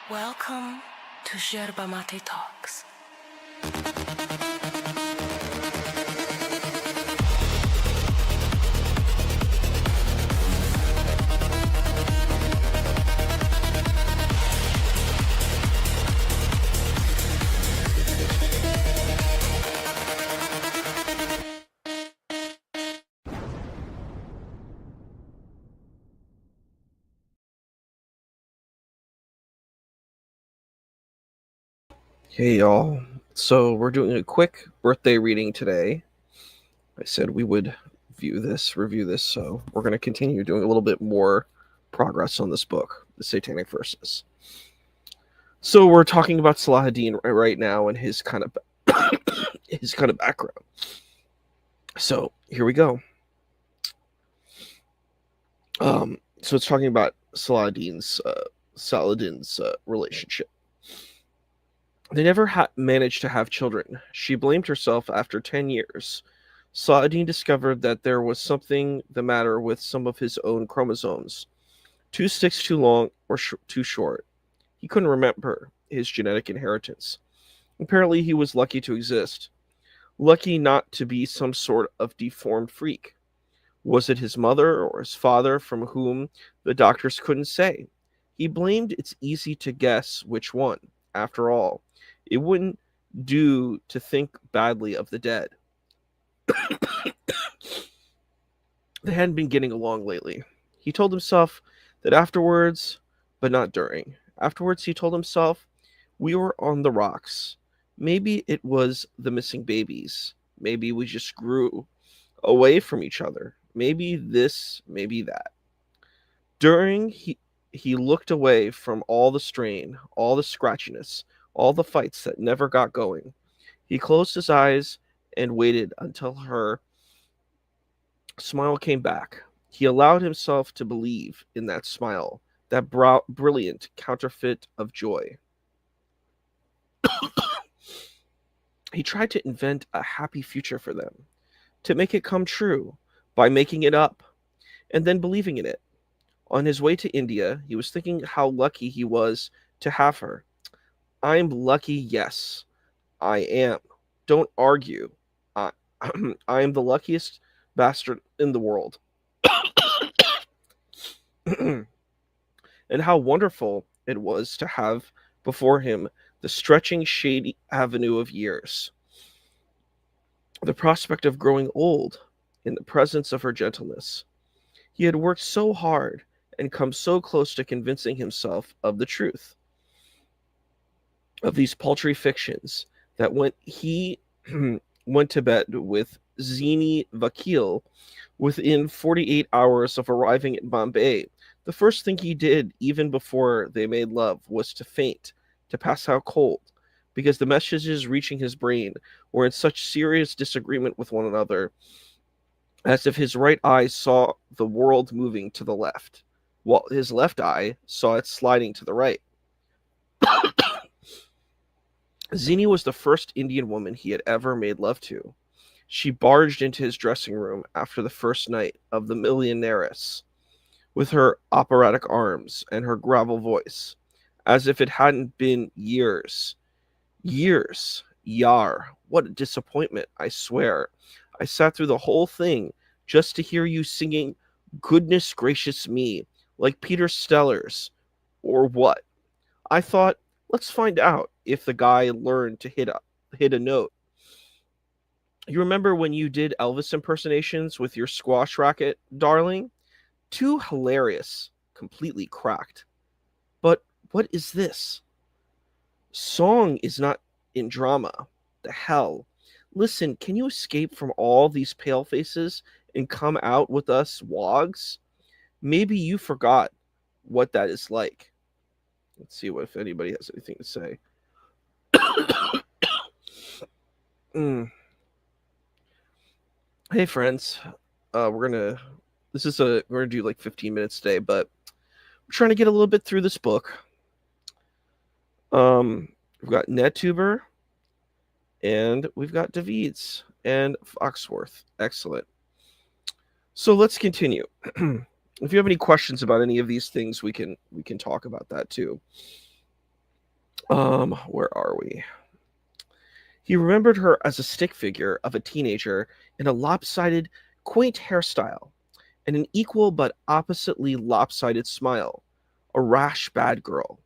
Welcome to Yerba Mate Talks. Hey y'all. So we're doing a quick birthday reading today. I said we would review this, so we're going to continue doing a little bit more progress on this book, The Satanic Verses. So we're talking about Salahuddin right now and his kind of background. So here we go. So it's talking about Saladin's relationship. They never managed to have children. She blamed herself after 10 years. Saladin discovered that there was something the matter with some of his own chromosomes. 2 sticks too long or too short. He couldn't remember his genetic inheritance. Apparently, he was lucky to exist. Lucky not to be some sort of deformed freak. Was it his mother or his father from whom the doctors couldn't say? He blamed it's easy to guess which one. After all, it wouldn't do to think badly of the dead. They hadn't been getting along lately. He told himself that afterwards, but not during. Afterwards, he told himself, we were on the rocks. Maybe it was the missing babies. Maybe we just grew away from each other. Maybe this, maybe that. During, he looked away from all the strain, all the scratchiness, all the fights that never got going. He closed his eyes and waited until her smile came back. He allowed himself to believe in that smile, that brilliant counterfeit of joy. He tried to invent a happy future for them, to make it come true by making it up and then believing in it. On his way to India, he was thinking how lucky he was to have her. I'm lucky, yes, I am. Don't argue. I, I am the luckiest bastard in the world. And how wonderful it was to have before him the stretching, shady avenue of years, the prospect of growing old in the presence of her gentleness. He had worked so hard and come so close to convincing himself of the truth of these paltry fictions that when he went to bed with Zini Vakil within 48 hours of arriving in Bombay, the first thing he did, even before they made love, was to faint, to pass out cold, because the messages reaching his brain were in such serious disagreement with one another, as if his right eye saw the world moving to the left, while his left eye saw it sliding to the right. Zini was the first Indian woman he had ever made love to. She barged into his dressing room after the first night of the Millionaires, with her operatic arms and her gravel voice, as if it hadn't been years. Years. Yar. What a disappointment, I swear. I sat through the whole thing just to hear you singing Goodness Gracious Me, like Peter Stellers, or what? I thought, let's find out if the guy learned to hit a note. You remember when you did Elvis impersonations with your squash racket, darling? Too hilarious, completely cracked. But what is this? Song is not in drama. The hell. Listen, can you escape from all these pale faces and come out with us wogs? Maybe you forgot what that is like. Let's see if anybody has anything to say. Hey friends, we're gonna do like 15 minutes today, but we're trying to get a little bit through this book. We've got NetTuber, and we've got Davids and Foxworth. Excellent. So let's continue. If you have any questions about any of these things, we can talk about that too. Where are we? He remembered her as a stick figure of a teenager in a lopsided, quaint hairstyle and an equal but oppositely lopsided smile. A rash bad girl.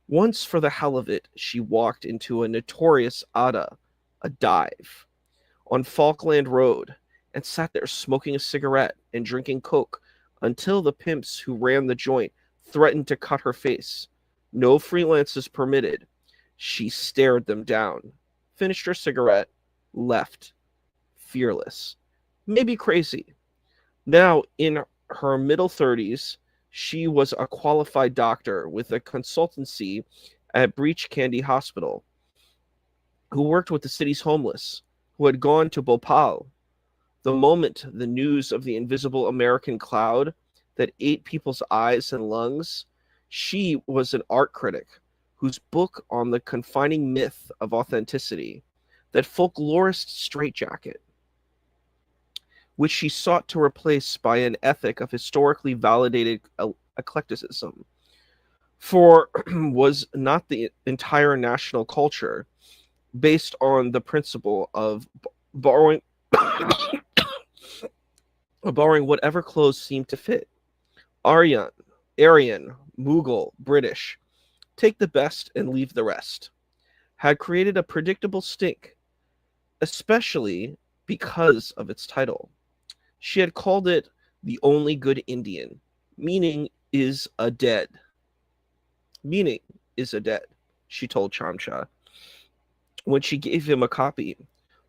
Once, for the hell of it, she walked into a notorious Ada, a dive, on Falkland Road, and sat there smoking a cigarette and drinking coke until the pimps who ran the joint threatened to cut her face. No freelances permitted. She stared them down, finished her cigarette, left, fearless. Maybe crazy. Now, in her middle 30s, she was a qualified doctor with a consultancy at Breach Candy Hospital, who worked with the city's homeless, who had gone to Bhopal. The moment the news of the invisible American cloud that ate people's eyes and lungs, she was an art critic whose book on the confining myth of authenticity, that folklorist straitjacket, which she sought to replace by an ethic of historically validated eclecticism, for was not the entire national culture based on the principle of borrowing borrowing whatever clothes seemed to fit. Aryan, Mughal, British, take the best and leave the rest, had created a predictable stink, especially because of its title. She had called it the only good Indian, meaning is a dead. Meaning is a dead, she told Chamcha when she gave him a copy.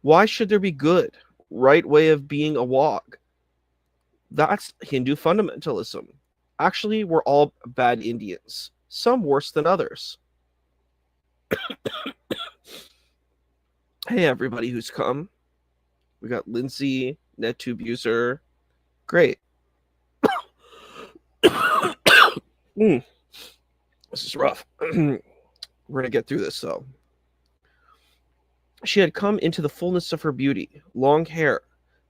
Why should there be good? Right way of being a wog. That's Hindu fundamentalism. Actually, we're all bad Indians, some worse than others. Hey, everybody who's come. We got Lindsay, NetTube user. Great. This is rough. We're going to get through this, though. She had come into the fullness of her beauty, long hair,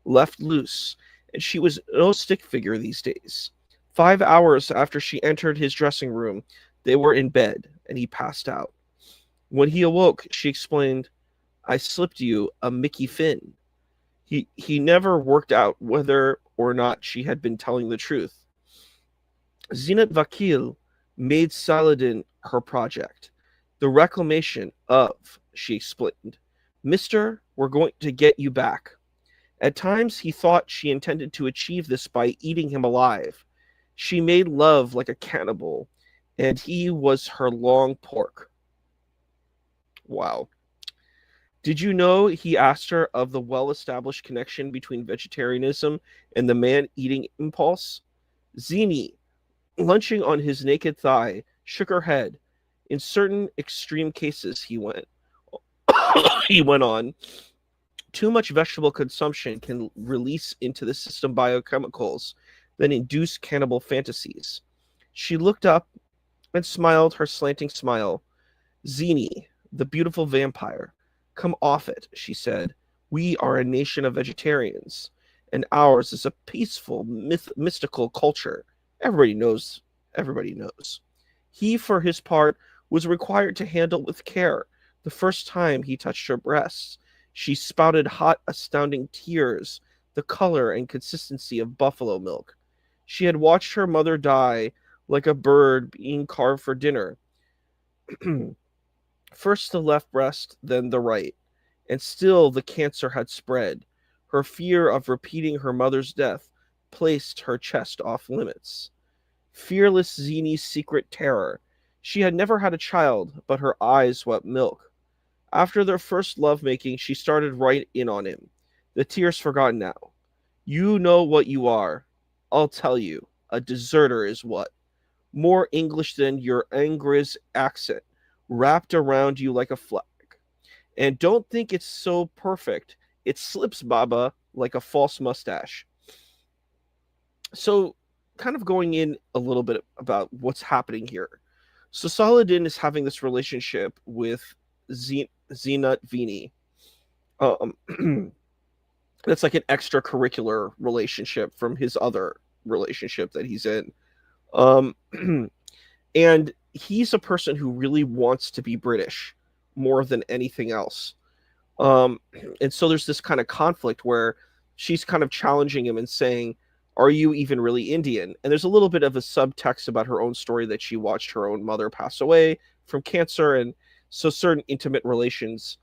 left loose, and she was no stick figure these days. 5 hours after she entered his dressing room, they were in bed, and he passed out. When he awoke, she explained, I slipped you a Mickey Finn. He never worked out whether or not she had been telling the truth. Zinat Vakil made Saladin her project. The reclamation of, she explained. Mister, we're going to get you back. At times he thought she intended to achieve this by eating him alive. She made love like a cannibal, and he was her long pork. Wow. Did you know, he asked her, of the well-established connection between vegetarianism and the man-eating impulse? Zini, lunching on his naked thigh, shook her head. In certain extreme cases, he went on, too much vegetable consumption can release into the system biochemicals that induce cannibal fantasies. She looked up and smiled her slanting smile. Zini, the beautiful vampire, come off it, she said. We are a nation of vegetarians, and ours is a peaceful, mystical culture. Everybody knows. He, for his part, was required to handle with care. The first time he touched her breasts, she spouted hot, astounding tears, the color and consistency of buffalo milk. She had watched her mother die like a bird being carved for dinner. First the left breast, then the right, and still the cancer had spread. Her fear of repeating her mother's death placed her chest off limits. Fearless Zini's secret terror. She had never had a child, but her eyes wept milk. After their first lovemaking, she started right in on him. The tears forgotten now. You know what you are. I'll tell you. A deserter is what? More English than your Angriz accent, wrapped around you like a flag. And don't think it's so perfect. It slips, Baba, like a false mustache. So, kind of going in a little bit about what's happening here. So Saladin is having this relationship with Zinat Vini. That's like an extracurricular relationship from his other relationship that he's in. And he's a person who really wants to be British more than anything else. Um, and so there's this kind of conflict where she's kind of challenging him and saying, "Are you even really Indian?" And there's a little bit of a subtext about her own story that she watched her own mother pass away from cancer, and so certain intimate relations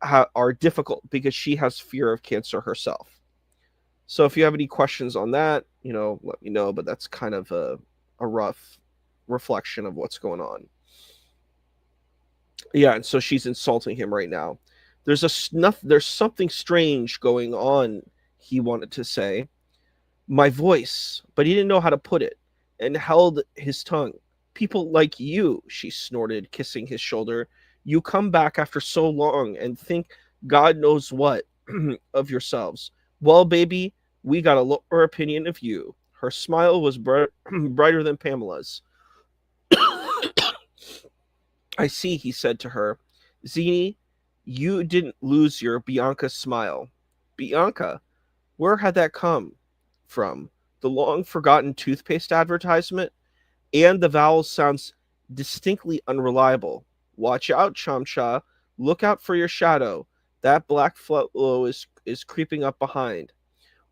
are difficult because she has fear of cancer herself. So if you have any questions on that, let me know. But that's kind of a rough reflection of what's going on. Yeah, and so she's insulting him right now. There's something strange going on, he wanted to say. My voice, but he didn't know how to put it and held his tongue. People like you, she snorted, kissing his shoulder. You come back after so long and think God knows what of yourselves. Well, baby, we got a lower opinion of you. Her smile was brighter than Pamela's. I see, he said to her. Zini, you didn't lose your Bianca smile. Bianca? Where had that come from? The long forgotten toothpaste advertisement? And the vowel sounds distinctly unreliable. Watch out, Chamcha. Look out for your shadow. That black flow is creeping up behind.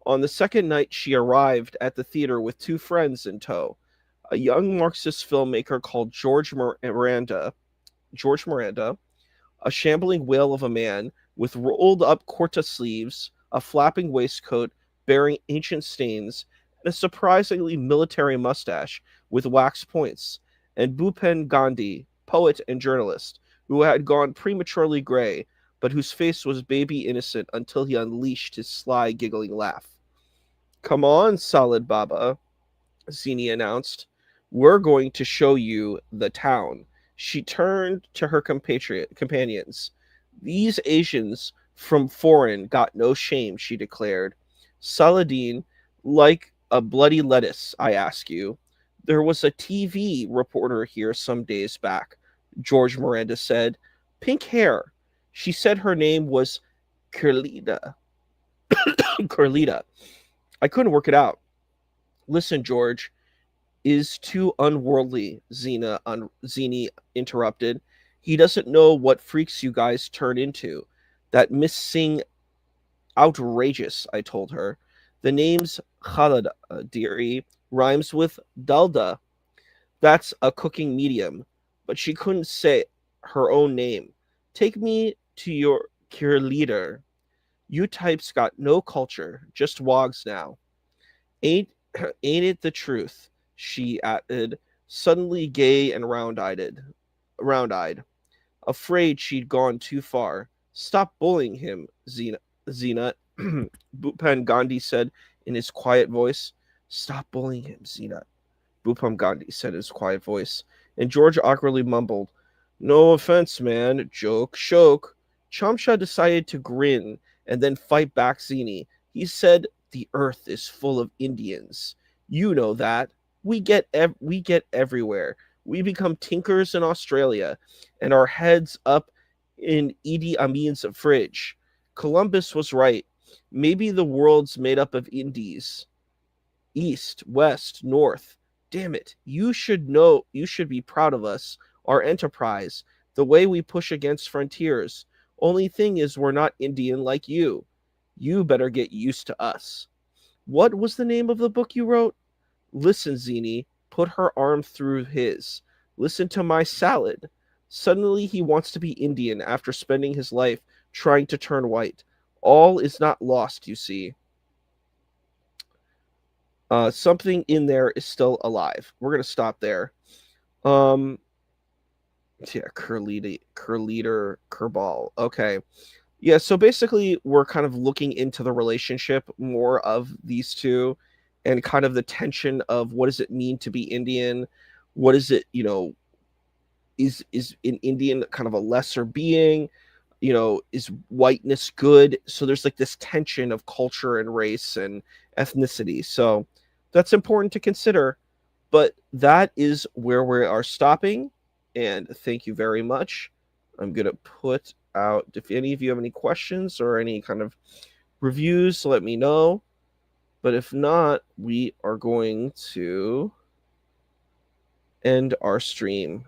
On the second night, she arrived at the theater with two friends in tow. A young Marxist filmmaker called George Miranda, a shambling whale of a man with rolled up kurta sleeves, a flapping waistcoat bearing ancient stains, and a surprisingly military mustache with wax points, and Bhupen Gandhi, poet and journalist, who had gone prematurely gray, but whose face was baby innocent until he unleashed his sly, giggling laugh. Come on, Solid Baba, Zini announced. We're going to show you the town. She turned to her companions. These Asians from foreign got no shame, she declared. Saladin, like a bloody lettuce, I ask you. There was a TV reporter here some days back, George Miranda said. Pink hair. She said her name was Curlita. Curlita. I couldn't work it out. Listen, George, is too unworldly, Zini interrupted. He doesn't know what freaks you guys turn into. That Miss Singh outrageous, I told her. The name's Khalid, dearie, rhymes with Dalda. That's a cooking medium. But she couldn't say her own name. Take me to your cure leader. You types got no culture, just wogs now. Ain't ain't it the truth? She added, suddenly gay and round-eyed, afraid she'd gone too far. Stop bullying him, Zena, Bhupen Gandhi said in his quiet voice. Stop bullying him, Zena, Bhupen Gandhi said in his quiet voice. And George awkwardly mumbled, no offense, man. Joke, shoke. Chamsha decided to grin and then fight back Zini. He said, the earth is full of Indians. You know that. We get everywhere. We become tinkers in Australia, and our heads up in Idi Amin's fridge. Columbus was right. Maybe the world's made up of Indies. East, west, north. Damn it. You should know, you should be proud of us, our enterprise, the way we push against frontiers. Only thing is, we're not Indian like you. You better get used to us. What was the name of the book you wrote? Listen, Zini, put her arm through his. Listen to my salad. Suddenly he wants to be Indian after spending his life trying to turn white. All is not lost, you see. Something in there is still alive. We're gonna stop there. Um, yeah, Kerbal. Okay. Yeah, so basically we're kind of looking into the relationship more of these two and kind of the tension of what does it mean to be Indian? What is it, is an Indian kind of a lesser being? Is whiteness good? So there's like this tension of culture and race and ethnicity. So that's important to consider. But that is where we are stopping. And thank you very much. I'm going to put out, if any of you have any questions or any kind of reviews, let me know. But if not, we are going to end our stream